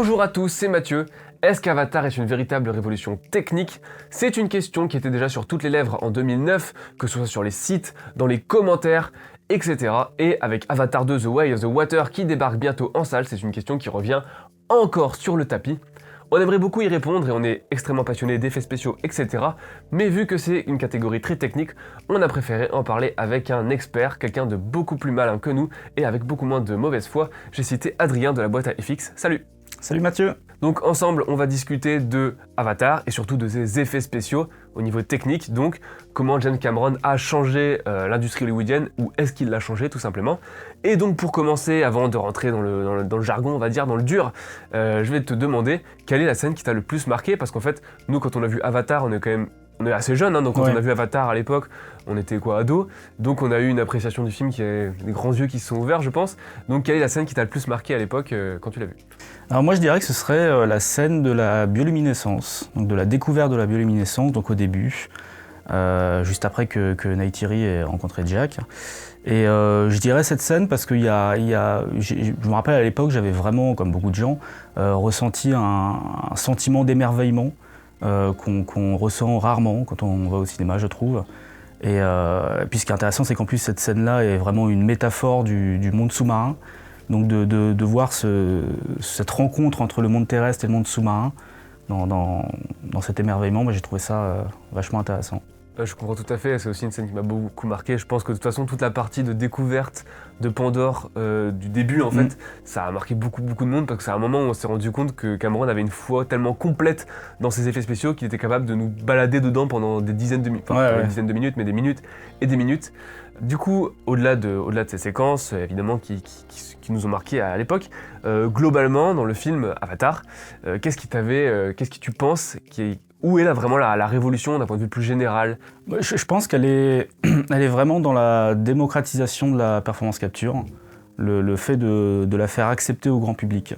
Bonjour à tous, c'est Mathieu. Est-ce qu'Avatar est une véritable révolution technique? C'est une question qui était déjà sur toutes les lèvres en 2009, que ce soit sur les sites, dans les commentaires, etc. Et avec Avatar 2 The Way of the Water qui débarque bientôt en salle, c'est une question qui revient encore sur le tapis. On aimerait beaucoup y répondre et on est extrêmement passionné d'effets spéciaux, etc. Mais vu que c'est une catégorie très technique, on a préféré en parler avec un expert, quelqu'un de beaucoup plus malin que nous et avec beaucoup moins de mauvaise foi. J'ai cité Adrien de la boîte à FX. Salut! Salut Mathieu! Donc ensemble, on va discuter de Avatar et surtout de ses effets spéciaux au niveau technique. Donc comment James Cameron a changé l'industrie hollywoodienne ou est-ce qu'il l'a changé tout simplement. Et donc pour commencer, avant de rentrer dans le jargon, on va dire, dans le dur, je vais te demander quelle est la scène qui t'a le plus marqué parce qu'en fait, nous quand on a vu Avatar, on est assez jeune, hein, donc quand on a vu Avatar à l'époque, on était ados, donc on a eu une appréciation du film qui a des grands yeux qui se sont ouverts, je pense. Donc quelle est la scène qui t'a le plus marqué à l'époque quand tu l'as vu? Alors moi je dirais que ce serait la scène de la bioluminescence, donc de la découverte de la bioluminescence, donc au début, juste après que Neytiri ait rencontré Jack. Et je dirais cette scène parce que je me rappelle à l'époque, j'avais vraiment, comme beaucoup de gens, ressenti un sentiment d'émerveillement qu'on ressent rarement quand on va au cinéma, je trouve. Et puis ce qui est intéressant, c'est qu'en plus cette scène-là est vraiment une métaphore du monde sous-marin. Donc de voir cette rencontre entre le monde terrestre et le monde sous-marin, dans cet émerveillement, j'ai trouvé ça vachement intéressant. Je comprends tout à fait, c'est aussi une scène qui m'a beaucoup marqué. Je pense que de toute façon, toute la partie de découverte de Pandore du début, en fait, ça a marqué beaucoup de monde parce que c'est un moment où on s'est rendu compte que Cameron avait une foi tellement complète dans ses effets spéciaux qu'il était capable de nous balader dedans pendant des dizaines de minutes, des dizaines de minutes, mais des minutes et des minutes. Du coup, au-delà de ces séquences, évidemment, qui nous ont marqué à l'époque, globalement, dans le film Avatar, qu'est-ce que tu penses où est là vraiment la révolution d'un point de vue plus général? Je pense qu'elle est vraiment dans la démocratisation de la performance capture, le fait de la faire accepter au grand public.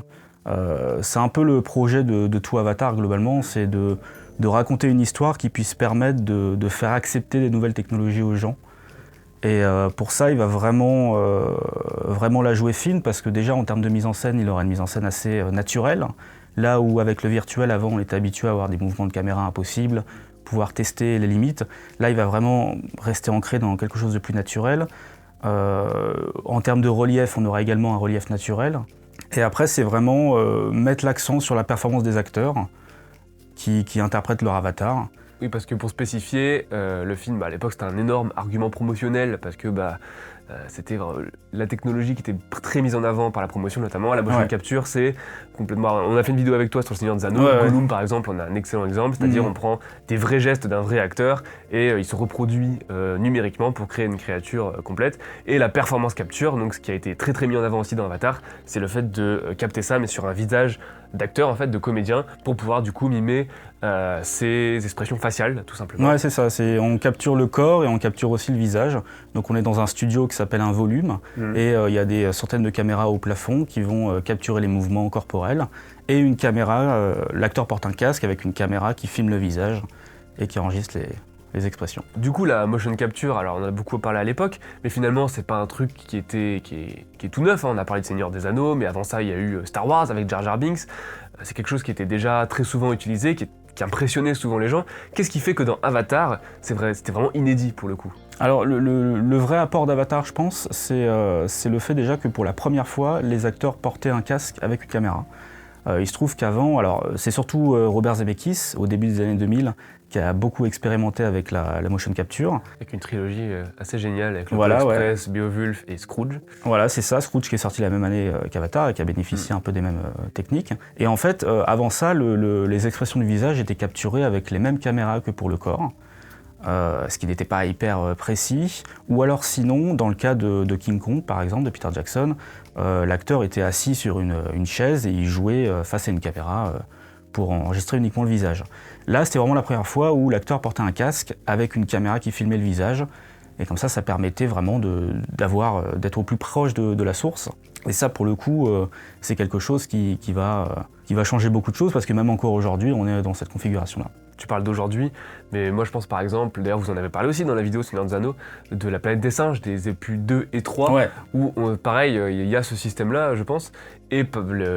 C'est un peu le projet de tout Avatar globalement, c'est de raconter une histoire qui puisse permettre de faire accepter des nouvelles technologies aux gens. Et pour ça, il va vraiment la jouer fine, parce que déjà en termes de mise en scène, il aura une mise en scène assez naturelle. Là où avec le virtuel, avant, on était habitué à avoir des mouvements de caméra impossibles, pouvoir tester les limites. Là, il va vraiment rester ancré dans quelque chose de plus naturel. En termes de relief, on aura également un relief naturel. Et après, c'est vraiment mettre l'accent sur la performance des acteurs qui interprètent leur avatar. Oui, parce que pour spécifier, le film, à l'époque, c'était un énorme argument promotionnel, parce que c'était la technologie qui était très mise en avant par la promotion, notamment la motion capture, c'est complètement... On a fait une vidéo avec toi sur le Seigneur des Anneaux, Gollum par exemple, on a un excellent exemple, c'est-à-dire on prend des vrais gestes d'un vrai acteur et il se reproduit numériquement pour créer une créature complète. Et la performance capture, donc ce qui a été très mis en avant aussi dans Avatar, c'est le fait de capter ça, mais sur un visage d'acteur, en fait, de comédien, pour pouvoir du coup mimer ses expressions faciales, tout simplement. Ouais, c'est ça, on capture le corps et on capture aussi le visage. Donc on est dans un studio qui s'appelle un volume, et il y a des centaines de caméras au plafond qui vont capturer les mouvements corporels. Et une caméra, l'acteur porte un casque avec une caméra qui filme le visage et qui enregistre les expressions. Du coup, la motion capture, alors on en a beaucoup parlé à l'époque, mais finalement c'est pas un truc qui est tout neuf, hein. On a parlé de Seigneur des Anneaux, mais avant ça il y a eu Star Wars avec Jar Jar Binks. C'est quelque chose qui était déjà très souvent utilisé, qui impressionnait souvent les gens. Qu'est-ce qui fait que dans Avatar, c'était vraiment inédit pour le coup? Alors le vrai apport d'Avatar, je pense, c'est le fait déjà que pour la première fois, les acteurs portaient un casque avec une caméra. Il se trouve qu'avant, alors c'est surtout Robert Zemeckis, au début des années 2000, qui a beaucoup expérimenté avec la motion capture. Avec une trilogie assez géniale, avec L'Orient Express, Beowulf et Scrooge. Voilà, c'est ça, Scrooge qui est sorti la même année qu'Avatar et qui a bénéficié un peu des mêmes techniques. Et en fait, avant ça, les expressions du visage étaient capturées avec les mêmes caméras que pour le corps. Ce qui n'était pas hyper précis, ou alors sinon, dans le cas de King Kong par exemple, de Peter Jackson, l'acteur était assis sur une chaise et il jouait face à une caméra pour enregistrer uniquement le visage. Là, c'était vraiment la première fois où l'acteur portait un casque avec une caméra qui filmait le visage, et comme ça permettait vraiment d'être au plus proche de la source. Et ça, pour le coup, c'est quelque chose qui va qui va changer beaucoup de choses parce que même encore aujourd'hui, on est dans cette configuration-là. Tu parles d'aujourd'hui, mais moi je pense par exemple, d'ailleurs vous en avez parlé aussi dans la vidéo Seigneur des Anneaux, de la planète des singes, des épus 2 et 3, où pareil, il y a ce système-là, je pense, et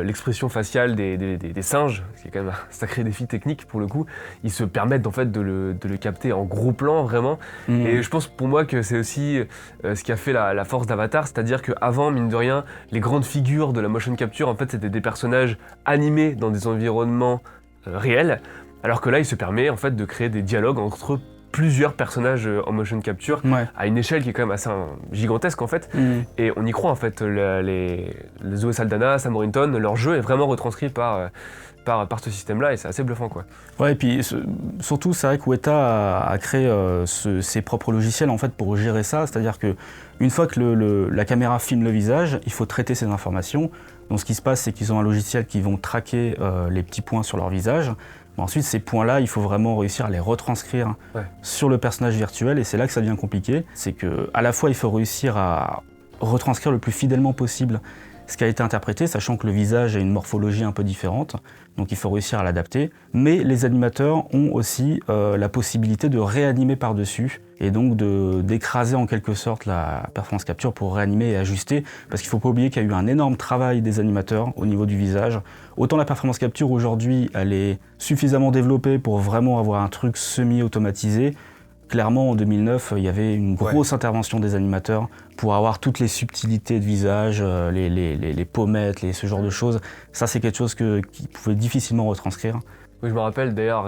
l'expression faciale des singes, qui est quand même un sacré défi technique pour le coup, ils se permettent en fait de le capter en gros plan vraiment, et je pense pour moi que c'est aussi ce qui a fait la force d'Avatar, c'est-à-dire qu'avant, mine de rien, les grandes figures de la motion capture, en fait c'était des personnages animés dans des environnements réels, alors que là, il se permet en fait de créer des dialogues entre plusieurs personnages en motion capture à une échelle qui est quand même assez gigantesque en fait. Et on y croit en fait. Les Zoe Saldana, Sam Worthington, leur jeu est vraiment retranscrit par ce système-là et c'est assez bluffant quoi. Ouais, et puis surtout, c'est vrai que Weta a créé ses propres logiciels en fait pour gérer ça. C'est-à-dire que une fois que la caméra filme le visage, il faut traiter ces informations. Donc ce qui se passe, c'est qu'ils ont un logiciel qui vont traquer les petits points sur leur visage. Mais ensuite, ces points-là, il faut vraiment réussir à les retranscrire sur le personnage virtuel, et c'est là que ça devient compliqué. C'est qu'à la fois, il faut réussir à retranscrire le plus fidèlement possible ce qui a été interprété, sachant que le visage a une morphologie un peu différente, donc il faut réussir à l'adapter. Mais les animateurs ont aussi la possibilité de réanimer par-dessus, et donc d'écraser en quelque sorte la performance capture pour réanimer et ajuster, parce qu'il ne faut pas oublier qu'il y a eu un énorme travail des animateurs au niveau du visage. Autant la performance capture aujourd'hui, elle est suffisamment développée pour vraiment avoir un truc semi-automatisé. Clairement, en 2009, il y avait une grosse intervention des animateurs pour avoir toutes les subtilités de visage, les pommettes, ce genre de choses. Ça, c'est quelque chose qu'ils pouvaient difficilement retranscrire. Oui, je me rappelle d'ailleurs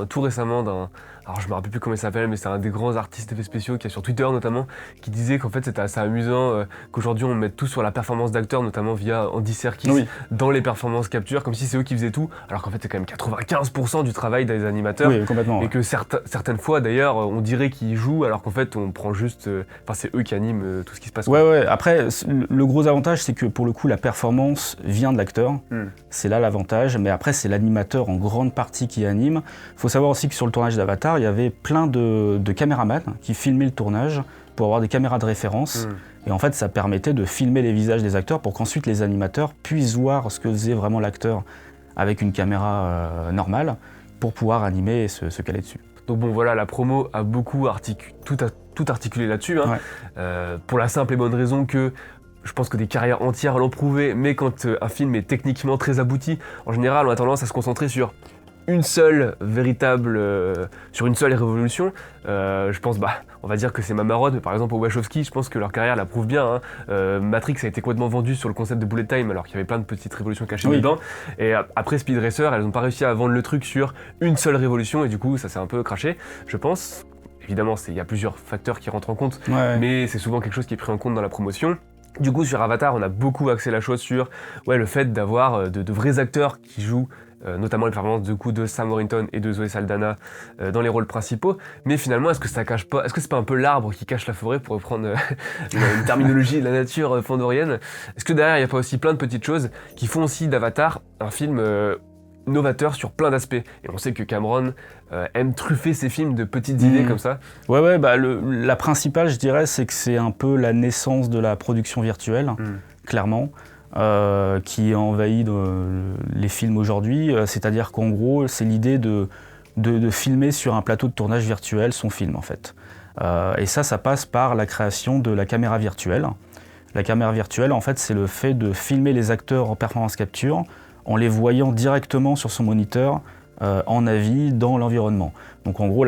tout récemment alors je me rappelle plus comment il s'appelle, mais c'est un des grands artistes d'effets spéciaux qui est sur Twitter notamment, qui disait qu'en fait c'était assez amusant qu'aujourd'hui on mette tout sur la performance d'acteurs, notamment via Andy Serkis dans les performances capture, comme si c'est eux qui faisaient tout, alors qu'en fait c'est quand même 95% du travail des animateurs. Oui, complètement. Et que certaines fois d'ailleurs on dirait qu'ils jouent, alors qu'en fait on prend juste, c'est eux qui animent tout ce qui se passe. Ouais. Après, le gros avantage c'est que pour le coup la performance vient de l'acteur, c'est là l'avantage, mais après c'est l'animateur en grande partie qui anime. Faut savoir aussi que sur le tournage d'Avatar, il y avait plein de caméramans qui filmaient le tournage pour avoir des caméras de référence. Et en fait, ça permettait de filmer les visages des acteurs pour qu'ensuite les animateurs puissent voir ce que faisait vraiment l'acteur avec une caméra normale pour pouvoir animer et se caler dessus. Donc bon, voilà, la promo a beaucoup tout articulé là-dessus, pour la simple et bonne raison que je pense que des carrières entières l'ont prouvé, mais quand un film est techniquement très abouti, en général, on a tendance à se concentrer sur une seule révolution. Je pense, on va dire que c'est ma marotte, mais par exemple, aux Wachowski, je pense que leur carrière la prouve bien. Matrix a été complètement vendue sur le concept de bullet time, alors qu'il y avait plein de petites révolutions cachées dedans. Et après Speed Racer, elles n'ont pas réussi à vendre le truc sur une seule révolution, et du coup, ça s'est un peu craché, je pense. Évidemment, il y a plusieurs facteurs qui rentrent en compte, mais c'est souvent quelque chose qui est pris en compte dans la promotion. Du coup, sur Avatar, on a beaucoup axé la chose sur le fait d'avoir de vrais acteurs qui jouent notamment les performances de Sam Worthington et de Zoe Saldana dans les rôles principaux, mais finalement est-ce que ça cache pas, est-ce que c'est pas un peu l'arbre qui cache la forêt, pour reprendre une terminologie de la nature fandorienne? Est-ce que derrière il n'y a pas aussi plein de petites choses qui font aussi d'Avatar un film novateur sur plein d'aspects? Et on sait que Cameron aime truffer ses films de petites idées comme ça. La principale, je dirais, c'est que c'est un peu la naissance de la production virtuelle, clairement. Qui envahit les films aujourd'hui, c'est-à-dire qu'en gros, c'est l'idée de filmer sur un plateau de tournage virtuel son film, en fait. Et ça passe par la création de la caméra virtuelle. La caméra virtuelle, en fait, c'est le fait de filmer les acteurs en performance capture en les voyant directement sur son moniteur en avis dans l'environnement. Donc en gros,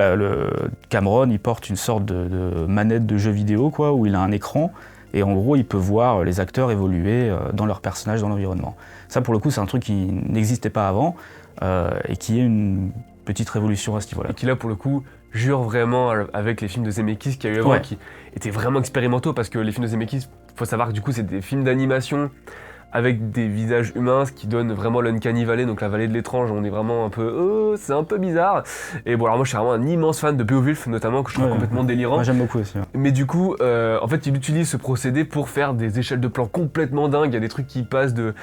Cameron, il porte une sorte de manette de jeu vidéo, quoi, où il a un écran. Et en gros, il peut voir les acteurs évoluer dans leurs personnages, dans l'environnement. Ça, pour le coup, c'est un truc qui n'existait pas avant et qui est une petite révolution à ce niveau-là. Et qui, là, pour le coup, jure vraiment avec les films de Zemeckis qu'il y a eu avant, qui étaient vraiment expérimentaux, parce que les films de Zemeckis, il faut savoir que du coup, c'est des films d'animation avec des visages humains, ce qui donne vraiment l'Uncanny Valley, donc la vallée de l'étrange. On est vraiment un peu, c'est un peu bizarre. Et bon, alors moi je suis vraiment un immense fan de Beowulf notamment, que je trouve complètement délirant. Moi j'aime beaucoup aussi. Mais du coup, en fait, il utilise ce procédé pour faire des échelles de plans complètement dingues. Il y a des trucs qui passent de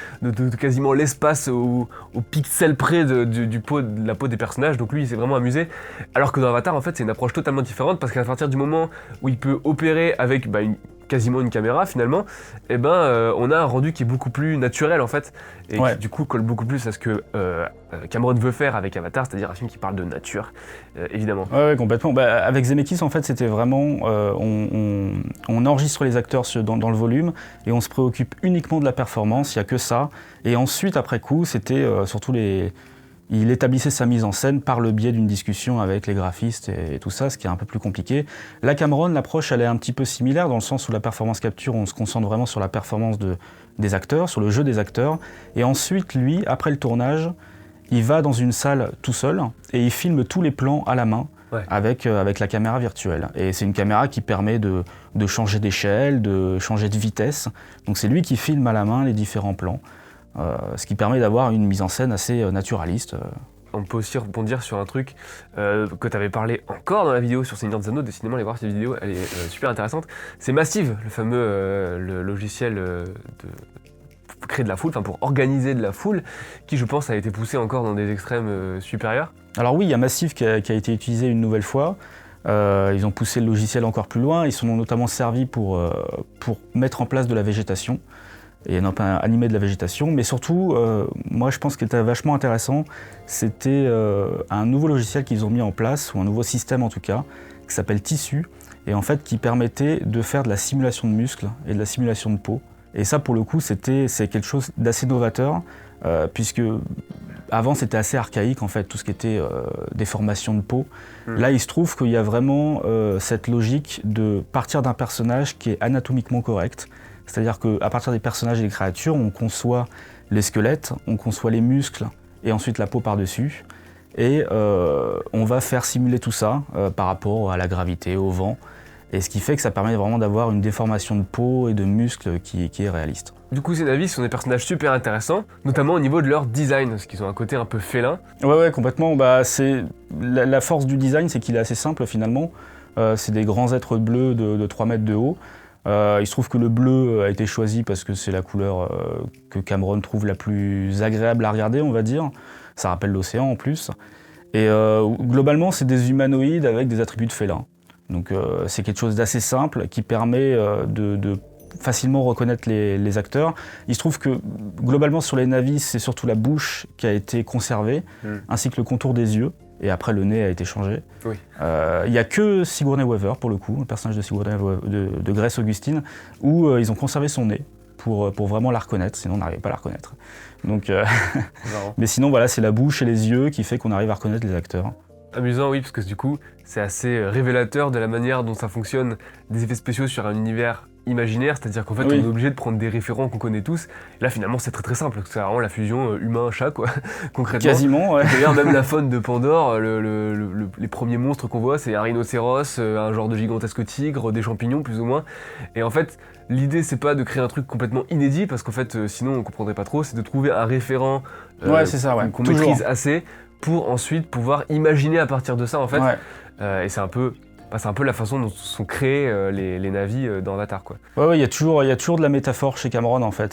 quasiment l'espace au pixel près de la peau des personnages. Donc lui, il s'est vraiment amusé. Alors que dans Avatar, en fait, c'est une approche totalement différente, parce qu'à partir du moment où il peut opérer avec quasiment une caméra finalement, et on a un rendu qui est beaucoup plus naturel en fait, et qui du coup colle beaucoup plus à ce que Cameron veut faire avec Avatar, c'est-à-dire un film qui parle de nature, évidemment. Ouais, complètement. Avec Zemeckis, en fait, c'était vraiment... on enregistre les acteurs dans le volume et on se préoccupe uniquement de la performance, il n'y a que ça. Et ensuite, après coup, c'était surtout il établissait sa mise en scène par le biais d'une discussion avec les graphistes et tout ça, ce qui est un peu plus compliqué. Là, Cameron, l'approche, elle est un petit peu similaire, dans le sens où la performance capture, on se concentre vraiment sur la performance des acteurs, sur le jeu des acteurs. Et ensuite, lui, après le tournage, il va dans une salle tout seul et il filme tous les plans à la main avec la caméra virtuelle. Et c'est une caméra qui permet de changer d'échelle, de changer de vitesse. Donc c'est lui qui filme à la main les différents plans, ce qui permet d'avoir une mise en scène assez naturaliste. On peut aussi rebondir sur un truc que tu avais parlé encore dans la vidéo sur Seigneur des Anneaux, décidément allez voir cette vidéo, elle est super intéressante. C'est Massive, le fameux le logiciel pour créer de la foule, pour organiser de la foule, qui je pense a été poussé encore dans des extrêmes supérieurs. Alors oui, il y a Massive qui a été utilisé une nouvelle fois. Ils ont poussé le logiciel encore plus loin, ils sont notamment servis pour mettre en place de la végétation, et non pas animer de la végétation, mais surtout, moi je pense qu'il était vachement intéressant, c'était un nouveau logiciel qu'ils ont mis en place, ou un nouveau système en tout cas, qui s'appelle Tissu, et en fait qui permettait de faire de la simulation de muscles et de la simulation de peau. Et ça pour le coup c'est quelque chose d'assez novateur, puisque avant c'était assez archaïque en fait, tout ce qui était déformation de peau. Là il se trouve qu'il y a vraiment cette logique de partir d'un personnage qui est anatomiquement correct. C'est-à-dire qu'à partir des personnages et des créatures, on conçoit les squelettes, on conçoit les muscles et ensuite la peau par-dessus. Et on va faire simuler tout ça par rapport à la gravité, au vent. Et ce qui fait que ça permet vraiment d'avoir une déformation de peau et de muscles qui est réaliste. Du coup, ces Na'vi sont des personnages super intéressants, notamment au niveau de leur design, parce qu'ils ont un côté un peu félin. Ouais, complètement. C'est la force du design, c'est qu'il est assez simple finalement. C'est des grands êtres bleus de 3 mètres de haut. Il se trouve que le bleu a été choisi parce que c'est la couleur que Cameron trouve la plus agréable à regarder, on va dire. Ça rappelle l'océan en plus. Et globalement, c'est des humanoïdes avec des attributs de félins. Donc c'est quelque chose d'assez simple qui permet de facilement reconnaître les acteurs. Il se trouve que globalement sur les Na'vi, c'est surtout la bouche qui a été conservée, ainsi que le contour des yeux. Et après, le nez a été changé. Oui. Il n'y a que Sigourney Weaver, pour le coup, le personnage de Sigourney de Grace Augustine, où ils ont conservé son nez pour vraiment la reconnaître, sinon on n'arrivait pas à la reconnaître. Donc, mais sinon, voilà, c'est la bouche et les yeux qui fait qu'on arrive à reconnaître les acteurs. Amusant, oui, parce que du coup, c'est assez révélateur de la manière dont ça fonctionne, des effets spéciaux sur un univers imaginaire, c'est-à-dire qu'en fait, on est obligé de prendre des référents qu'on connaît tous. Et là, finalement, c'est très très simple, c'est vraiment la fusion humain-chat, quoi, concrètement. Quasiment, ouais. D'ailleurs, même la faune de Pandore, les premiers monstres qu'on voit, c'est un rhinocéros, un genre de gigantesque tigre, des champignons, plus ou moins. Et en fait, l'idée, c'est pas de créer un truc complètement inédit, parce qu'en fait, sinon, on comprendrait pas trop, c'est de trouver un référent qu'on maîtrise assez, pour ensuite pouvoir imaginer à partir de ça, en fait. Et c'est un peu la façon dont sont créés les Na'vi dans Avatar, quoi. Ouais, il y a toujours de la métaphore chez Cameron, en fait.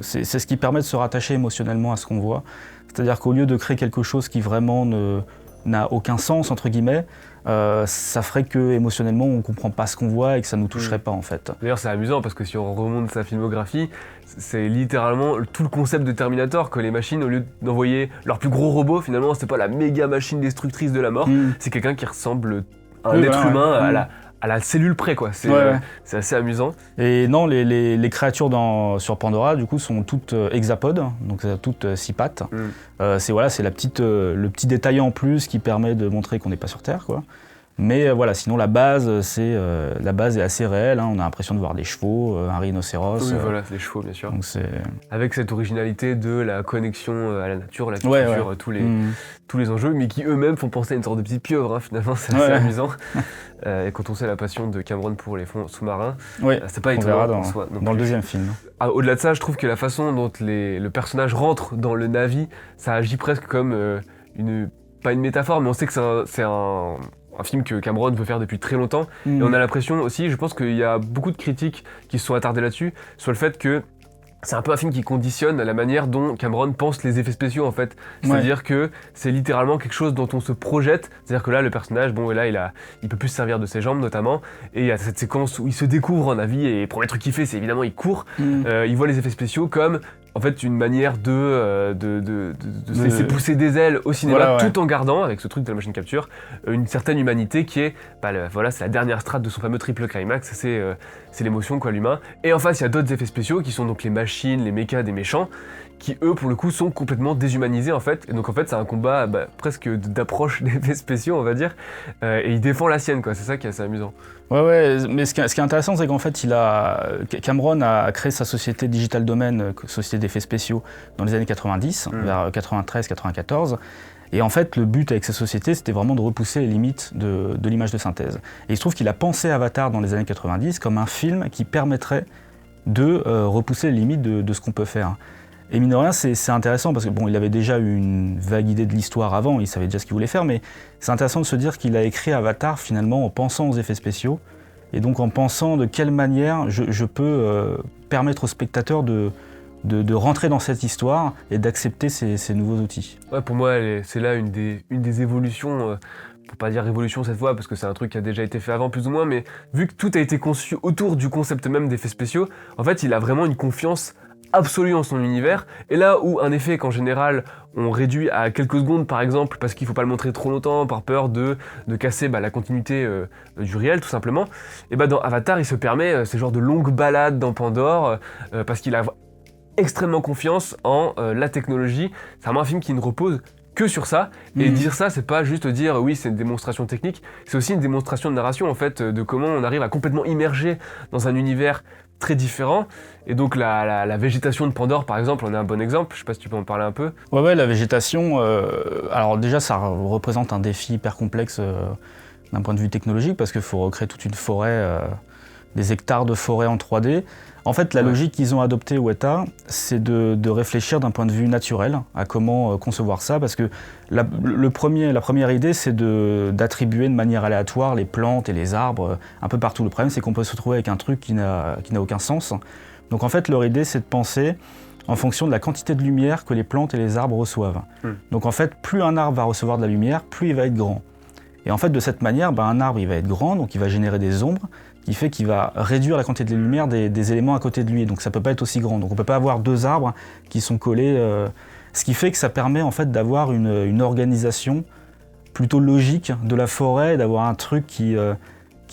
C'est ce qui permet de se rattacher émotionnellement à ce qu'on voit. C'est-à-dire qu'au lieu de créer quelque chose qui vraiment n'a aucun sens, entre guillemets, ça ferait que émotionnellement on comprend pas ce qu'on voit et que ça nous toucherait pas, en fait. D'ailleurs, c'est amusant parce que si on remonte sa filmographie, c'est littéralement tout le concept de Terminator, que les machines, au lieu d'envoyer leur plus gros robot, finalement, c'est pas la méga machine destructrice de la mort, c'est quelqu'un qui ressemble à un être humain, à la cellule près, quoi. C'est assez amusant. Et non, les créatures sur Pandora, du coup, sont toutes hexapodes, donc toutes 6 pattes. C'est le petit détail en plus qui permet de montrer qu'on n'est pas sur Terre, quoi. Mais voilà, sinon la base est assez réelle, hein. On a l'impression de voir des chevaux, un rhinocéros. Oui, voilà, les chevaux, bien sûr. Donc avec cette originalité de la connexion à la nature, la culture, tous les enjeux, mais qui eux-mêmes font penser à une sorte de petite pieuvre, hein, finalement, c'est assez amusant. Et quand on sait la passion de Cameron pour les fonds sous-marins, c'est pas étonnant en soi. Dans le deuxième film. Au-delà de ça, je trouve que la façon dont le personnage rentre dans le Na'vi, ça agit presque comme pas une métaphore, mais on sait que c'est un film que Cameron veut faire depuis très longtemps. Et on a l'impression aussi, je pense qu'il y a beaucoup de critiques qui se sont attardées là-dessus, sur le fait que c'est un peu un film qui conditionne la manière dont Cameron pense les effets spéciaux en fait. C'est-à-dire que c'est littéralement quelque chose dont on se projette. C'est-à-dire que là, le personnage, bon, là, il peut plus se servir de ses jambes notamment. Et il y a cette séquence où il se découvre en avis et le premier truc qu'il fait, c'est évidemment il court. Il voit les effets spéciaux comme en fait une manière de se laisser pousser des ailes au cinéma, tout en gardant, avec ce truc de la motion capture, une certaine humanité qui est, c'est la dernière strate de son fameux triple climax, c'est l'émotion quoi, l'humain. Et en face, il y a d'autres effets spéciaux qui sont donc les machines, les mechas des méchants, qui eux pour le coup sont complètement déshumanisés en fait. Et donc en fait c'est un combat presque d'approche d'effets spéciaux on va dire, et il défend la sienne quoi, c'est ça qui est assez amusant. Ouais, mais ce qui est intéressant, c'est qu'en fait, Cameron a créé sa société Digital Domain, société d'effets spéciaux, dans les années 90, vers 93-94. Et en fait, le but avec sa société, c'était vraiment de repousser les limites de l'image de synthèse. Et il se trouve qu'il a pensé Avatar dans les années 90 comme un film qui permettrait de repousser les limites de ce qu'on peut faire. Et mine de rien, c'est intéressant parce que bon, il avait déjà eu une vague idée de l'histoire avant, il savait déjà ce qu'il voulait faire, mais c'est intéressant de se dire qu'il a écrit Avatar finalement en pensant aux effets spéciaux, et donc en pensant de quelle manière je peux permettre aux spectateurs de rentrer dans cette histoire et d'accepter ces nouveaux outils. Ouais, pour moi, c'est là une des évolutions, pour pas dire révolution cette fois, parce que c'est un truc qui a déjà été fait avant plus ou moins, mais vu que tout a été conçu autour du concept même d'effets spéciaux, en fait, il a vraiment une confiance absolue en son univers, et là où un effet qu'en général on réduit à quelques secondes par exemple parce qu'il faut pas le montrer trop longtemps par peur de casser la continuité du réel tout simplement, et dans Avatar il se permet ces genres de longues balades dans Pandore parce qu'il a extrêmement confiance en la technologie. C'est vraiment un film qui ne repose que sur ça, et dire ça c'est pas juste dire oui c'est une démonstration technique, c'est aussi une démonstration de narration en fait, de comment on arrive à complètement immerger dans un univers très différent. Et donc la végétation de Pandore par exemple en est un bon exemple, je sais pas si tu peux en parler un peu. Ouais, la végétation, alors déjà ça représente un défi hyper complexe d'un point de vue technologique parce qu'il faut recréer toute une forêt, des hectares de forêt en 3D. En fait, la logique qu'ils ont adoptée Weta, c'est de réfléchir d'un point de vue naturel à comment concevoir ça, parce que la première idée, c'est d'attribuer de manière aléatoire les plantes et les arbres un peu partout. Le problème, c'est qu'on peut se retrouver avec un truc qui n'a aucun sens. Donc en fait, leur idée, c'est de penser en fonction de la quantité de lumière que les plantes et les arbres reçoivent. Donc en fait, plus un arbre va recevoir de la lumière, plus il va être grand. Et en fait, de cette manière, un arbre, il va être grand, donc il va générer des ombres, qui fait qu'il va réduire la quantité de lumière des éléments à côté de lui, donc ça peut pas être aussi grand. Donc on peut pas avoir deux arbres qui sont collés, ce qui fait que ça permet en fait d'avoir une organisation plutôt logique de la forêt, d'avoir un truc qui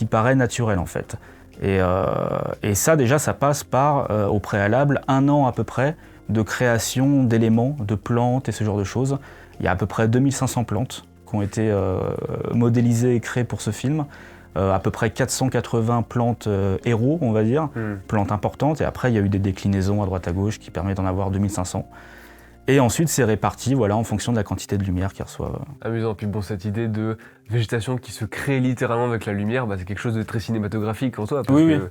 paraît naturel en fait. Et ça déjà, ça passe par, au préalable, 1 an à peu près de création d'éléments, de plantes et ce genre de choses. Il y a à peu près 2500 plantes qui ont été modélisées et créées pour ce film. À peu près 480 plantes héros, on va dire, plantes importantes, et après il y a eu des déclinaisons à droite à gauche qui permettent d'en avoir 2500. Et ensuite c'est réparti en fonction de la quantité de lumière qu'ils reçoivent. Amusant, puis bon, cette idée de végétation qui se crée littéralement avec la lumière, c'est quelque chose de très cinématographique en soi, parce que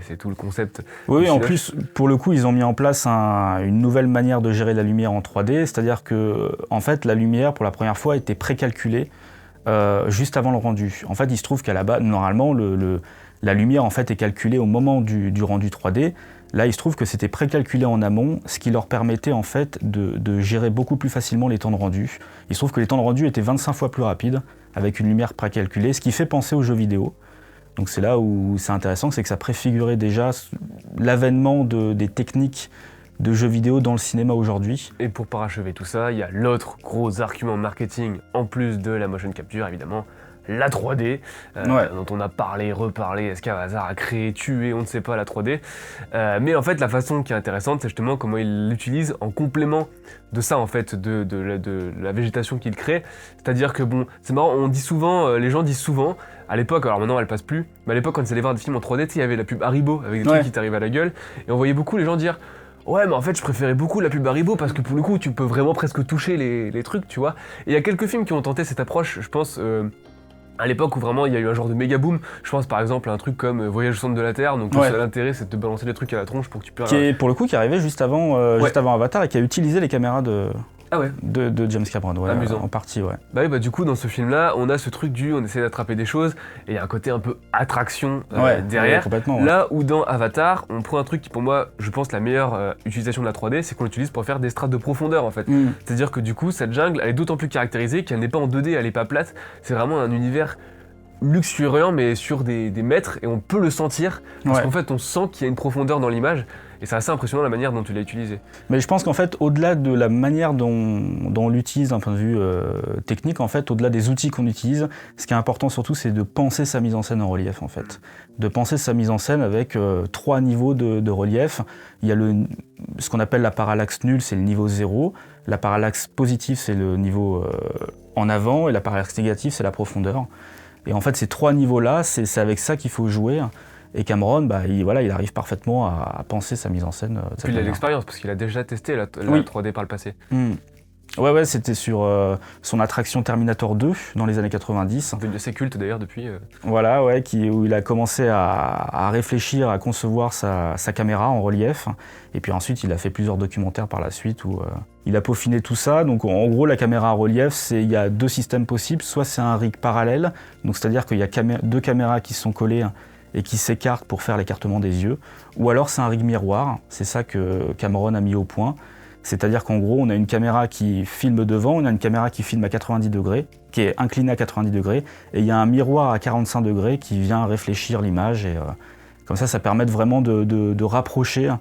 c'est tout le concept. Oui, en plus, pour le coup, ils ont mis en place une nouvelle manière de gérer la lumière en 3D, c'est-à-dire que en fait, la lumière, pour la première fois, était précalculée juste avant le rendu. En fait, il se trouve qu'à la base, normalement, la lumière en fait, est calculée au moment du rendu 3D. Là, il se trouve que c'était précalculé en amont, ce qui leur permettait en fait de gérer beaucoup plus facilement les temps de rendu. Il se trouve que les temps de rendu étaient 25 fois plus rapides, avec une lumière précalculée, ce qui fait penser aux jeux vidéo. Donc c'est là où c'est intéressant, c'est que ça préfigurait déjà l'avènement des techniques de jeux vidéo dans le cinéma aujourd'hui. Et pour parachever tout ça, il y a l'autre gros argument marketing, en plus de la motion capture évidemment, la 3D, dont on a parlé, reparlé, est-ce qu'un hasard a créé, tué, on ne sait pas la 3D. Mais en fait, la façon qui est intéressante, c'est justement comment il l'utilise en complément de ça, en fait, de la végétation qu'il crée. C'est-à-dire que bon, c'est marrant, on dit souvent, les gens disent souvent, à l'époque, alors maintenant elle passe plus, mais à l'époque quand ils allaient voir des films en 3D, il y avait la pub Haribo avec des trucs qui t'arrivent à la gueule, et on voyait beaucoup les gens dire ouais, mais en fait, je préférais beaucoup la pub Haribo parce que pour le coup, tu peux vraiment presque toucher les trucs, tu vois. Et il y a quelques films qui ont tenté cette approche, je pense, à l'époque où vraiment il y a eu un genre de méga boom. Je pense par exemple à un truc comme Voyage au centre de la Terre, donc l'intérêt c'est de te balancer des trucs à la tronche pour que tu puisses. Pour le coup, qui arrivait juste avant Avatar et qui a utilisé les caméras de Ah ouais. De James Cameron, ouais, Amusant. en partie, ouais. Bah oui, bah du coup, dans ce film-là, on a ce truc on essaie d'attraper des choses, et il y a un côté un peu attraction derrière. Ouais, complètement. Ouais. Là où dans Avatar, on prend un truc qui, pour moi, je pense, la meilleure utilisation de la 3D, c'est qu'on l'utilise pour faire des strates de profondeur, en fait. C'est-à-dire que du coup, cette jungle, elle est d'autant plus caractérisée qu'elle n'est pas en 2D, elle est pas plate. C'est vraiment un univers luxuriant, mais sur des mètres, et on peut le sentir, parce qu'en fait, on sent qu'il y a une profondeur dans l'image. Et c'est assez impressionnant la manière dont tu l'as utilisé. Mais je pense qu'en fait, au-delà de la manière dont on l'utilise d'un point de vue technique, en fait, au-delà des outils qu'on utilise, ce qui est important surtout, c'est de penser sa mise en scène en relief, en fait. De penser sa mise en scène avec 3 niveaux de relief. Il y a ce qu'on appelle la parallaxe nulle, c'est le niveau 0. La parallaxe positive, c'est le niveau en avant. Et la parallaxe négative, c'est la profondeur. Et en fait, ces 3 niveaux-là, c'est avec ça qu'il faut jouer. Et Cameron, il arrive parfaitement à penser sa mise en scène. Puis il a l'expérience, parce qu'il a déjà testé la 3D par le passé. Ouais, c'était sur son attraction Terminator 2 dans les années 90. Devenu assez culte d'ailleurs depuis. Voilà, ouais, où il a commencé à réfléchir, à concevoir sa caméra en relief. Et puis ensuite, il a fait plusieurs documentaires par la suite où il a peaufiné tout ça. Donc en gros, la caméra en relief, il y a 2 systèmes possibles. Soit c'est un rig parallèle, donc c'est-à-dire qu'il y a 2 caméras qui sont collées et qui s'écartent pour faire l'écartement des yeux, ou alors c'est un rig miroir, c'est ça que Cameron a mis au point, c'est-à-dire qu'en gros on a une caméra qui filme devant, on a une caméra qui filme à 90 degrés, qui est inclinée à 90 degrés, et il y a un miroir à 45 degrés qui vient réfléchir l'image, et comme ça permet vraiment de rapprocher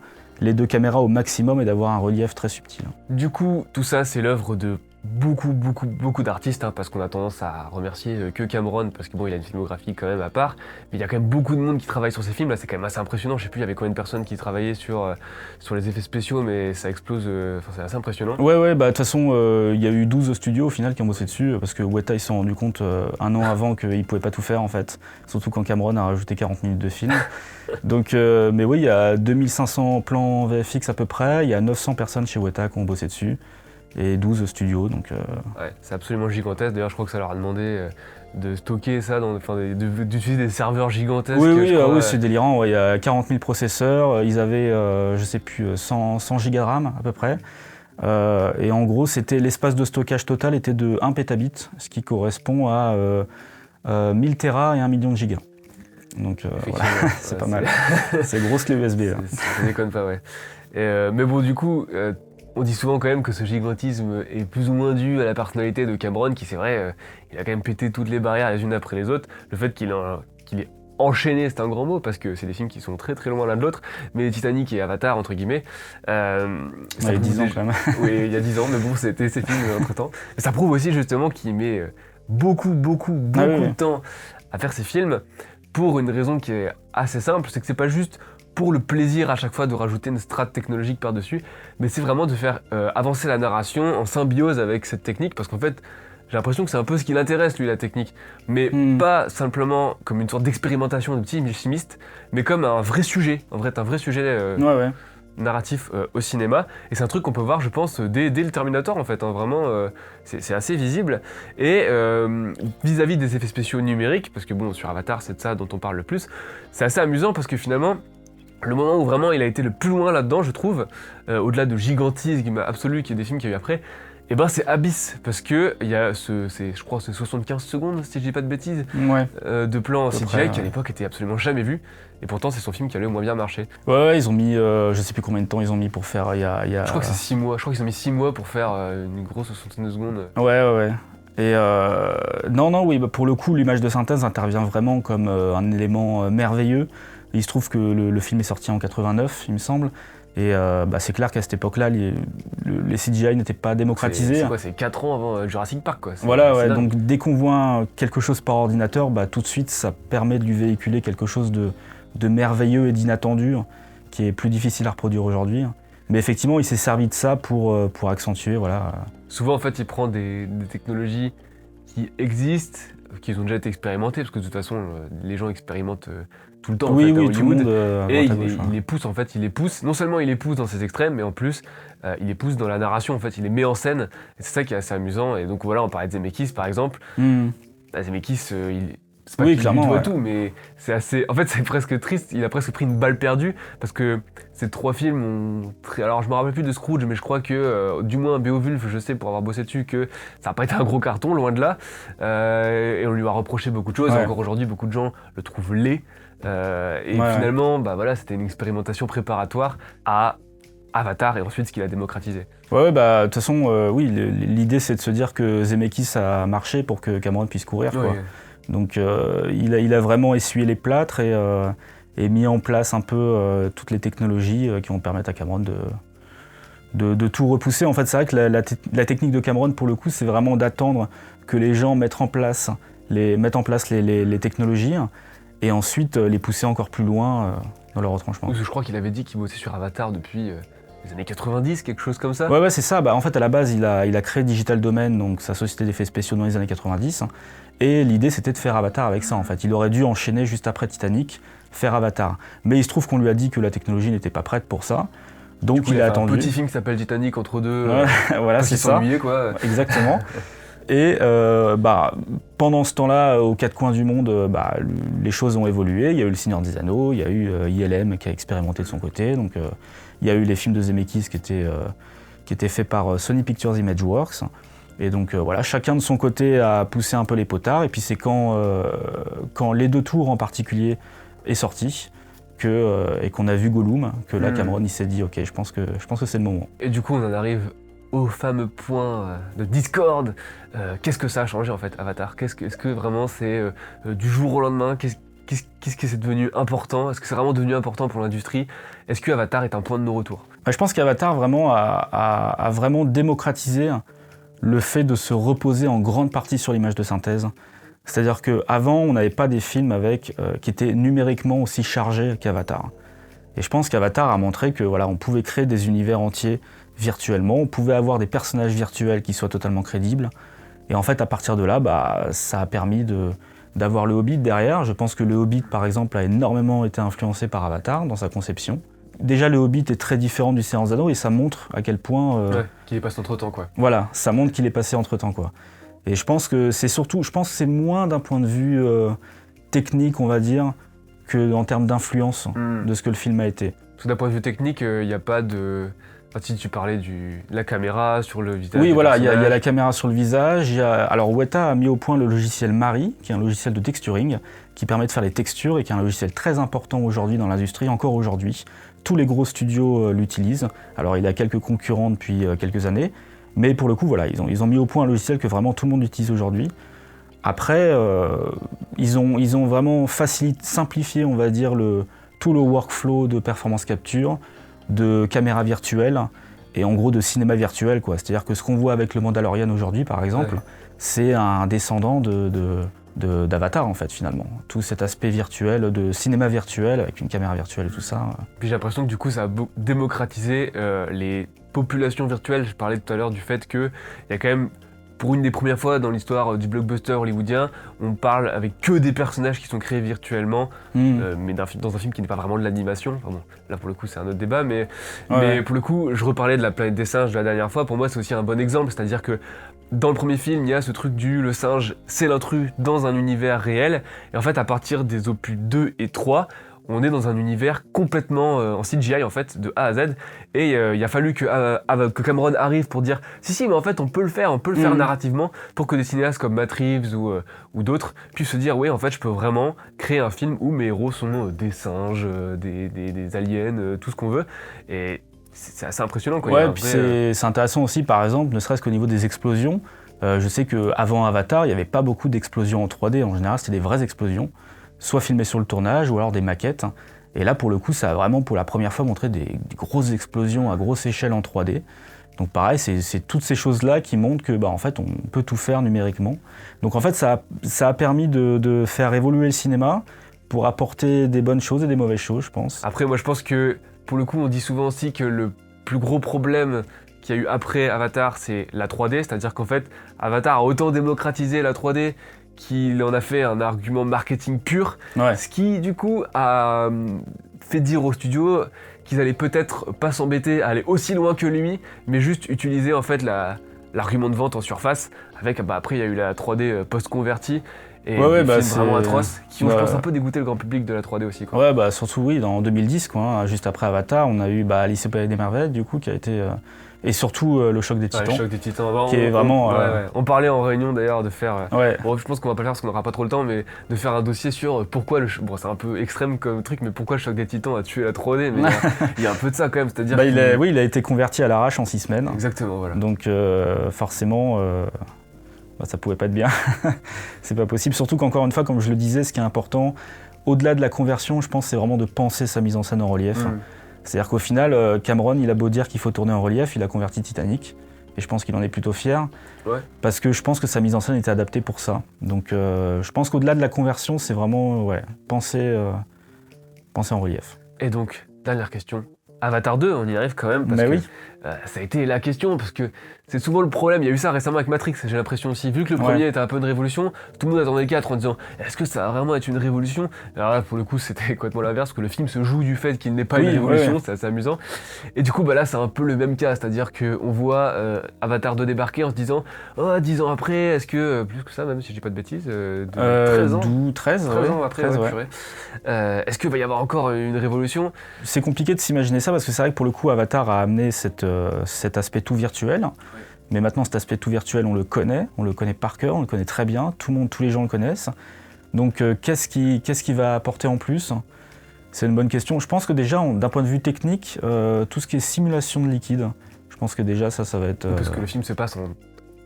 les 2 caméras au maximum et d'avoir un relief très subtil. Du coup, tout ça c'est l'œuvre de beaucoup d'artistes, parce qu'on a tendance à remercier que Cameron, parce que bon, il a une filmographie quand même à part, mais il y a quand même beaucoup de monde qui travaille sur ces films, là c'est quand même assez impressionnant, je sais plus il y avait combien de personnes qui travaillaient sur les effets spéciaux, mais ça explose, c'est assez impressionnant. Ouais, de toute façon, il y a eu 12 studios au final qui ont bossé dessus, parce que Weta ils se sont rendus compte un an avant qu'ils pouvaient pas tout faire en fait, surtout quand Cameron a rajouté 40 minutes de film. Donc, mais oui, il y a 2500 plans VFX à peu près, il y a 900 personnes chez Weta qui ont bossé dessus, et 12 studios, donc... Ouais, c'est absolument gigantesque, d'ailleurs je crois que ça leur a demandé de stocker ça, d'utiliser des serveurs gigantesques. Oui, c'est délirant, ouais, il y a 40 000 processeurs, ils avaient, je sais plus, 100 gigas de RAM à peu près, et en gros l'espace de stockage total était de 1 pétabit, ce qui correspond à 1000 Tera et 1 million de gigas. Donc voilà, c'est pas mal, c'est grosse clé USB. Là. Ça déconne pas, ouais. Mais bon, du coup... on dit souvent quand même que ce gigantisme est plus ou moins dû à la personnalité de Cameron, qui c'est vrai, il a quand même pété toutes les barrières les unes après les autres. Le fait qu'il est enchaîné, c'est un grand mot, parce que c'est des films qui sont très très loin l'un de l'autre, mais Titanic et Avatar, entre guillemets... il y a 10 ans quand même. Oui, il y a 10 ans, mais bon, c'était ces films entre-temps. Ça prouve aussi justement qu'il met beaucoup de temps à faire ces films, pour une raison qui est assez simple, c'est que c'est pas juste... pour le plaisir à chaque fois de rajouter une strate technologique par-dessus, mais c'est vraiment de faire avancer la narration en symbiose avec cette technique, parce qu'en fait, j'ai l'impression que c'est un peu ce qui l'intéresse, lui, la technique, mais pas simplement comme une sorte d'expérimentation de petit chimiste, mais comme un vrai sujet, un vrai sujet narratif au cinéma, et c'est un truc qu'on peut voir, je pense, dès le Terminator, en fait, vraiment, c'est assez visible, et vis-à-vis des effets spéciaux numériques, parce que bon, sur Avatar, c'est de ça dont on parle le plus, c'est assez amusant, parce que finalement, le moment où vraiment il a été le plus loin là-dedans, je trouve, au-delà de gigantisme absolu qui est des films qu'il y a eu après, et ben c'est Abyss, parce que il y a je crois c'est 75 secondes, si je dis pas de bêtises, de plans CGI qui à l'époque étaient absolument jamais vus, et pourtant c'est son film qui a le moins bien marché. Ouais, ils ont mis, je sais plus combien de temps ils ont mis pour faire, Je crois que c'est 6 mois, je crois qu'ils ont mis 6 mois pour faire une grosse 69 secondes. Ouais. Et oui, pour le coup, l'image de synthèse intervient vraiment comme un élément merveilleux. Il se trouve que le film est sorti en 89, il me semble, et c'est clair qu'à cette époque-là, les CGI n'étaient pas démocratisés. C'est quoi, c'est 4 ans avant Jurassic Park, quoi. Voilà, ouais, donc dès qu'on voit quelque chose par ordinateur, tout de suite, ça permet de lui véhiculer quelque chose de merveilleux et d'inattendu, qui est plus difficile à reproduire aujourd'hui. Mais effectivement, il s'est servi de ça pour accentuer, voilà. Souvent, en fait, il prend des technologies qui existent, qui ont déjà été expérimentées, parce que de toute façon, les gens expérimentent tout le temps, en fait, à Hollywood. Tout le monde, et il les pousse, en fait, non seulement il les pousse dans ses extrêmes, mais en plus, il les pousse dans la narration, en fait, il les met en scène, et c'est ça qui est assez amusant. Et donc voilà, on parlait de Zemeckis, par exemple. Zemeckis, c'est pas Oui, qu'il clairement, doit ouais. tout, mais c'est assez. En fait, c'est presque triste. Il a presque pris une balle perdue parce que ces 3 films ont. Alors, je me rappelle plus de Scrooge, mais je crois que, du moins, Beowulf, je sais pour avoir bossé dessus, que ça n'a pas été un gros carton, loin de là. Et on lui a reproché beaucoup de choses. Ouais. Et encore aujourd'hui, beaucoup de gens le trouvent laid. Et Ouais. finalement, bah voilà, c'était une expérimentation préparatoire à Avatar et ensuite ce qu'il a démocratisé. Ouais, bah de toute façon, oui, l'idée c'est de se dire que Zemeckis a marché pour que Cameron puisse courir, quoi. Ouais. Donc il a vraiment essuyé les plâtres et mis en place un peu toutes les technologies qui vont permettre à Cameron de tout repousser. En fait, c'est vrai que la technique de Cameron, pour le coup, c'est vraiment d'attendre que les gens mettent en place les technologies et ensuite les pousser encore plus loin dans leur retranchement. Parce que je crois qu'il avait dit qu'il bossait sur Avatar depuis les années 90, quelque chose comme ça. Ouais, c'est ça. Bah, en fait, à la base, il a créé Digital Domain, donc sa société d'effets spéciaux dans les années 90. Et l'idée, c'était de faire Avatar avec ça, en fait. Il aurait dû enchaîner juste après Titanic, faire Avatar. Mais il se trouve qu'on lui a dit que la technologie n'était pas prête pour ça. Donc Du coup, il a fait attendu. un petit film qui s'appelle Titanic entre deux. Ouais, voilà, parce c'est qu'il ça. s'ennuyait, quoi. Exactement. Et pendant ce temps-là, aux 4 coins du monde, les choses ont évolué. Il y a eu Le Seigneur des Anneaux, il y a eu ILM qui a expérimenté de son côté. Donc, il y a eu les films de Zemeckis qui étaient faits par Sony Pictures Imageworks. Et donc voilà, chacun de son côté a poussé un peu les potards. Et puis c'est quand Les Deux Tours en particulier est sorti et qu'on a vu Gollum, que là Cameron il s'est dit ok, je pense que c'est le moment. Et du coup, on en arrive au fameux point de discorde. Qu'est-ce que ça a changé en fait, Avatar? Est-ce que vraiment c'est du jour au lendemain? Qu'est-ce que c'est devenu important? Est-ce que c'est vraiment devenu important pour l'industrie? Est-ce que Avatar est un point de non-retour? Je pense qu'Avatar vraiment a vraiment démocratisé le fait de se reposer en grande partie sur l'image de synthèse. C'est-à-dire qu'avant, on n'avait pas des films qui étaient numériquement aussi chargés qu'Avatar. Et je pense qu'Avatar a montré que voilà, on pouvait créer des univers entiers virtuellement, on pouvait avoir des personnages virtuels qui soient totalement crédibles. Et en fait, à partir de là, ça a permis d'avoir le Hobbit derrière. Je pense que le Hobbit, par exemple, a énormément été influencé par Avatar dans sa conception. Déjà, le Hobbit est très différent du Seigneur des Anneaux et ça montre à quel point... qu'il est passé entre-temps, quoi. Voilà, ça montre qu'il est passé entre-temps, quoi. Et je pense que c'est moins d'un point de vue technique, on va dire, qu'en termes d'influence de ce que le film a été. Parce que d'un point de vue technique, il n'y a pas de... Enfin, si tu parlais de la caméra sur le visage. Oui, voilà, il y a la caméra sur le visage. Alors Weta a mis au point le logiciel Mari, qui est un logiciel de texturing, qui permet de faire les textures et qui est un logiciel très important aujourd'hui dans l'industrie, encore aujourd'hui. Tous les gros studios l'utilisent. Alors il a quelques concurrents depuis quelques années, mais pour le coup, voilà, ils ont mis au point un logiciel que vraiment tout le monde utilise aujourd'hui. Après, ils ont vraiment simplifié, on va dire, tout le workflow de performance capture, de caméra virtuelle et en gros de cinéma virtuel, quoi. C'est-à-dire que ce qu'on voit avec le Mandalorian aujourd'hui, par exemple, c'est un descendant d'Avatar, en fait, finalement. Tout cet aspect virtuel, de cinéma virtuel, avec une caméra virtuelle et tout ça. Puis j'ai l'impression que du coup, ça a démocratisé les populations virtuelles. Je parlais tout à l'heure du fait qu'il y a quand même, pour une des premières fois dans l'histoire du blockbuster hollywoodien, on parle avec que des personnages qui sont créés virtuellement, mais dans un film qui n'est pas vraiment de l'animation. Enfin bon, là pour le coup c'est un autre débat, mais pour le coup, je reparlais de La Planète des Singes la dernière fois. Pour moi c'est aussi un bon exemple, c'est-à-dire que dans le premier film, il y a ce truc le singe, c'est l'intrus dans un univers réel, et en fait à partir des opus 2 et 3, on est dans un univers complètement en CGI en fait, de A à Z, et il a fallu que Cameron arrive pour dire si mais en fait on peut le faire narrativement, pour que des cinéastes comme Matt Reeves ou d'autres puissent se dire oui en fait je peux vraiment créer un film où mes héros sont des singes, des aliens, tout ce qu'on veut, et c'est assez impressionnant, quoi. Ouais, puis c'est intéressant aussi, par exemple, ne serait-ce qu'au niveau des explosions. Je sais qu'avant Avatar, il n'y avait pas beaucoup d'explosions en 3D. En général, c'était des vraies explosions, soit filmées sur le tournage ou alors des maquettes. Et là, pour le coup, ça a vraiment pour la première fois montré des grosses explosions à grosse échelle en 3D. Donc pareil, c'est toutes ces choses-là qui montrent que, en fait, on peut tout faire numériquement. Donc en fait, ça a permis de faire évoluer le cinéma pour apporter des bonnes choses et des mauvaises choses, je pense. Après, moi, je pense que pour le coup, on dit souvent aussi que le plus gros problème qu'il y a eu après Avatar, c'est la 3D, c'est-à-dire qu'en fait, Avatar a autant démocratisé la 3D qu'il en a fait un argument marketing pur, ce qui, du coup, a fait dire aux studios qu'ils allaient peut-être pas s'embêter à aller aussi loin que lui, mais juste utiliser en fait l'argument de vente en surface, avec après il y a eu la 3D post-convertie, et Ouais, des c'est films vraiment atroces qui ont, je Ouais. pense, un peu dégoûté le grand public de la 3D aussi, quoi. Ouais, surtout oui, en 2010, quoi, hein, juste après Avatar, on a eu Alice au Pays des Merveilles, du coup, qui a été... et surtout le choc des Ouais, Titans, le choc des Titans. Bah, qui est vraiment... ouais. On parlait en réunion d'ailleurs de faire. Ouais, Bon, je pense qu'on va pas le faire parce qu'on n'aura pas trop le temps, mais de faire un dossier sur pourquoi bon, c'est un peu extrême comme truc, mais pourquoi le choc des Titans a tué la 3D. Mais il y a un peu de ça quand même, c'est-à-dire. il a été converti à l'arrache en 6 semaines. Exactement, voilà. Donc forcément, ça pouvait pas être bien. C'est pas possible. Surtout qu'encore une fois, comme je le disais, ce qui est important, au-delà de la conversion, je pense, c'est vraiment de penser sa mise en scène en relief. C'est-à-dire qu'au final, Cameron, il a beau dire qu'il faut tourner en relief, il a converti Titanic. Et je pense qu'il en est plutôt fier. Ouais. Parce que je pense que sa mise en scène était adaptée pour ça. Donc je pense qu'au-delà de la conversion, c'est vraiment penser en relief. Et donc, dernière question. Avatar 2, on y arrive quand même, parce que ça a été la question, parce que c'est souvent le problème. Il y a eu ça récemment avec Matrix, j'ai l'impression aussi. Vu que le premier était un peu une révolution, tout le monde attendait le 4 en disant est-ce que ça va vraiment être une révolution? Alors là, pour le coup, c'était complètement l'inverse, parce que le film se joue du fait qu'il n'est pas une révolution, c'est assez amusant. Et du coup, là, c'est un peu le même cas, c'est-à-dire qu'on voit Avatar 2 débarquer en se disant oh, 10 ans après, est-ce que, plus que ça, même si je dis pas de bêtises, 13 ans 13 ans après, purée. Est-ce qu'il va y avoir encore une révolution? C'est compliqué de s'imaginer ça, parce que c'est vrai que pour le coup, Avatar a amené cet aspect tout virtuel. Mais maintenant, cet aspect tout virtuel, on le connaît par cœur, on le connaît très bien, tous les gens le connaissent. Donc qu'est-ce qui va apporter en plus? C'est une bonne question. Je pense que déjà, d'un point de vue technique, tout ce qui est simulation de liquide, je pense que déjà ça va être... Parce que le film se passe en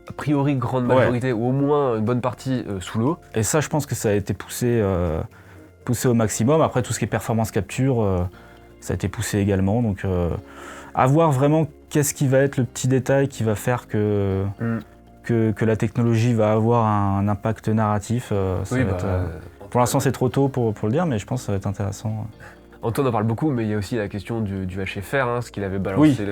a priori grande majorité, ou au moins une bonne partie sous l'eau. Et ça, je pense que ça a été poussé au maximum. Après, tout ce qui est performance capture, ça a été poussé également. Donc à voir vraiment qu'est-ce qui va être le petit détail qui va faire que la technologie va avoir un impact narratif. Pour l'instant, c'est trop tôt pour le dire, mais je pense que ça va être intéressant. Antoine en parle beaucoup, mais il y a aussi la question du HFR, ce qu'il avait balancé.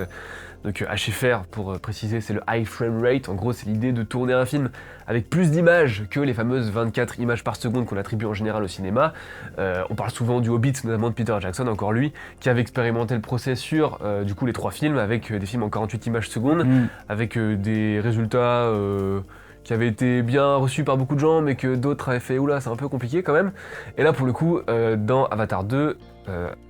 Donc HFR, pour préciser, c'est le High Frame Rate. En gros, c'est l'idée de tourner un film avec plus d'images que les fameuses 24 images par seconde qu'on attribue en général au cinéma. On parle souvent du Hobbit, notamment de Peter Jackson, encore lui, qui avait expérimenté le procès sur du coup les 3 films, avec des films en 48 images secondes, avec des résultats qui avaient été bien reçus par beaucoup de gens, mais que d'autres avaient fait oula, c'est un peu compliqué quand même. Et là, pour le coup, dans Avatar 2,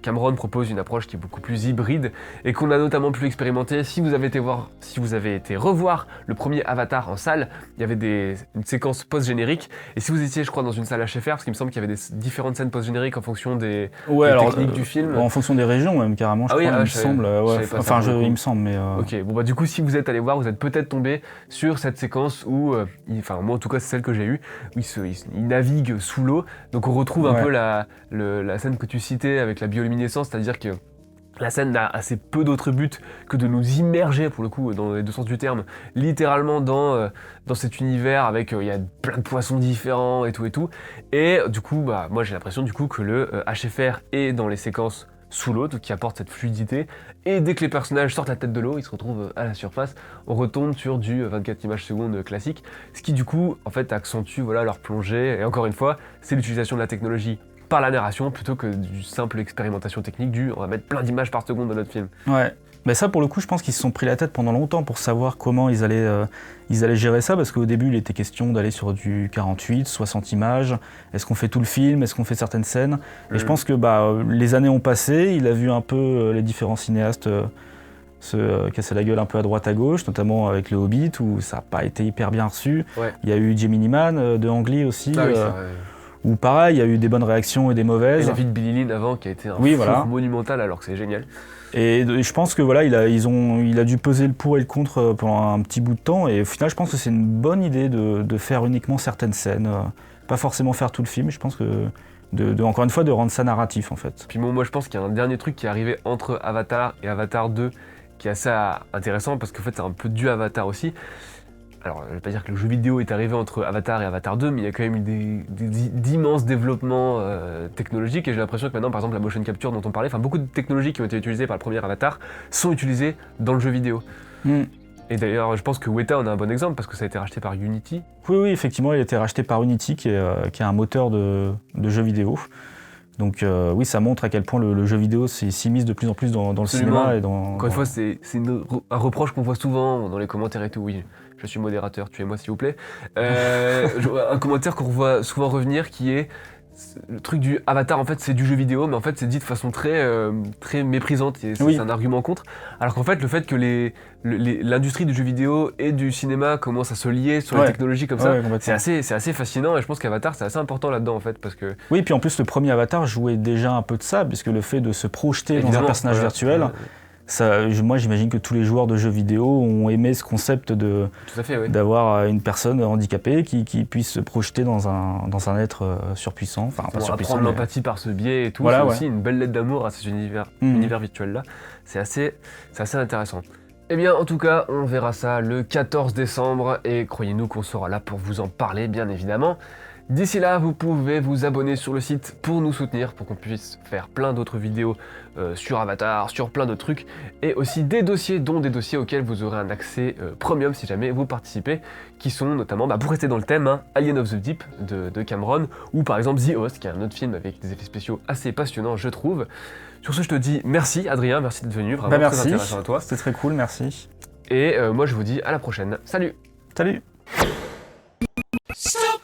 Cameron propose une approche qui est beaucoup plus hybride et qu'on a notamment pu expérimenter. Si vous avez été revoir le premier Avatar en salle, il y avait une séquence post-générique, et si vous étiez, je crois, dans une salle HFR, parce qu'il me semble qu'il y avait des différentes scènes post-génériques en fonction des techniques du film. En fonction des régions même, carrément, je crois, il me semble. Il me semble, mais... Ok, du coup, si vous êtes allé voir, vous êtes peut-être tombé sur cette séquence où, moi en tout cas c'est celle que j'ai eue, où il navigue sous l'eau, donc on retrouve un peu la scène que tu citais avec la bioluminescence, c'est-à-dire que la scène n'a assez peu d'autre but que de nous immerger, pour le coup, dans les deux sens du terme, littéralement dans cet univers avec il y a plein de poissons différents et tout. Et du coup, moi j'ai l'impression du coup que le HFR est dans les séquences sous l'eau, qui apporte cette fluidité, et dès que les personnages sortent la tête de l'eau, ils se retrouvent à la surface, on retombe sur du 24 images secondes classique, ce qui du coup en fait accentue leur plongée, et encore une fois, c'est l'utilisation de la technologie par la narration plutôt que du simple expérimentation technique on va mettre plein d'images par seconde dans notre film. Ouais. Mais ça, pour le coup, je pense qu'ils se sont pris la tête pendant longtemps pour savoir comment ils allaient gérer ça, parce qu'au début, il était question d'aller sur du 48, 60 images. Est-ce qu'on fait tout le film? Est-ce qu'on fait certaines scènes? Et je pense que les années ont passé, il a vu un peu les différents cinéastes se casser la gueule un peu à droite à gauche, notamment avec le Hobbit, où ça n'a pas été hyper bien reçu. Ouais. Il y a eu Gemini Man de Ang Lee aussi. Où pareil, il y a eu des bonnes réactions et des mauvaises. Et la vie de Billy Lynn avant, qui a été un four monumental, alors que c'est génial. Et je pense que il a dû peser le pour et le contre pendant un petit bout de temps, et au final, je pense que c'est une bonne idée de faire uniquement certaines scènes, pas forcément faire tout le film. Je pense que encore une fois, de rendre ça narratif en fait. Puis moi je pense qu'il y a un dernier truc qui est arrivé entre Avatar et Avatar 2 qui est assez intéressant, parce qu'en fait c'est un peu du Avatar aussi. Alors, je ne vais pas dire que le jeu vidéo est arrivé entre Avatar et Avatar 2, mais il y a quand même eu d'immenses développements technologiques, et j'ai l'impression que maintenant, par exemple, la motion capture dont on parlait, beaucoup de technologies qui ont été utilisées par le premier Avatar sont utilisées dans le jeu vidéo. Et d'ailleurs, je pense que Weta en a un bon exemple, parce que ça a été racheté par Unity. Oui, effectivement, il a été racheté par Unity, qui est un moteur de jeux vidéo. Donc oui, ça montre à quel point le jeu vidéo s'immisce de plus en plus dans le cinéma. Encore une fois, c'est un reproche qu'on voit souvent dans les commentaires et tout, oui. je suis modérateur, tuez-moi s'il vous plaît. Un commentaire qu'on voit souvent revenir qui est le truc du Avatar, en fait c'est du jeu vidéo, mais en fait c'est dit de façon très méprisante et c'est un argument contre. Alors qu'en fait le fait que l'industrie du jeu vidéo et du cinéma commence à se lier sur les technologies comme ça, c'est assez fascinant et je pense qu'Avatar c'est assez important là-dedans en fait parce que... Oui, puis en plus le premier Avatar jouait déjà un peu de ça, puisque le fait de se projeter dans un personnage virtuel... moi j'imagine que tous les joueurs de jeux vidéo ont aimé ce concept d'avoir une personne handicapée qui puisse se projeter dans un être surpuissant. Enfin, pas surpuissant. Apprendre l'empathie par ce biais et tout, c'est aussi une belle lettre d'amour à cet univers virtuel-là. C'est assez intéressant. Eh bien, en tout cas, on verra ça le 14 décembre et croyez-nous qu'on sera là pour vous en parler, bien évidemment. D'ici là, vous pouvez vous abonner sur le site pour nous soutenir, pour qu'on puisse faire plein d'autres vidéos sur Avatar, sur plein d'autres trucs, et aussi des dossiers, dont des dossiers auxquels vous aurez un accès premium si jamais vous participez, qui sont notamment, pour rester dans le thème, Alien of the Deep de Cameron, ou par exemple The Host, qui est un autre film avec des effets spéciaux assez passionnants, je trouve. Sur ce, je te dis merci Adrien, merci d'être venu, vraiment très intéressant à toi. C'était très cool, merci. Et moi je vous dis à la prochaine. Salut. Salut. Stop.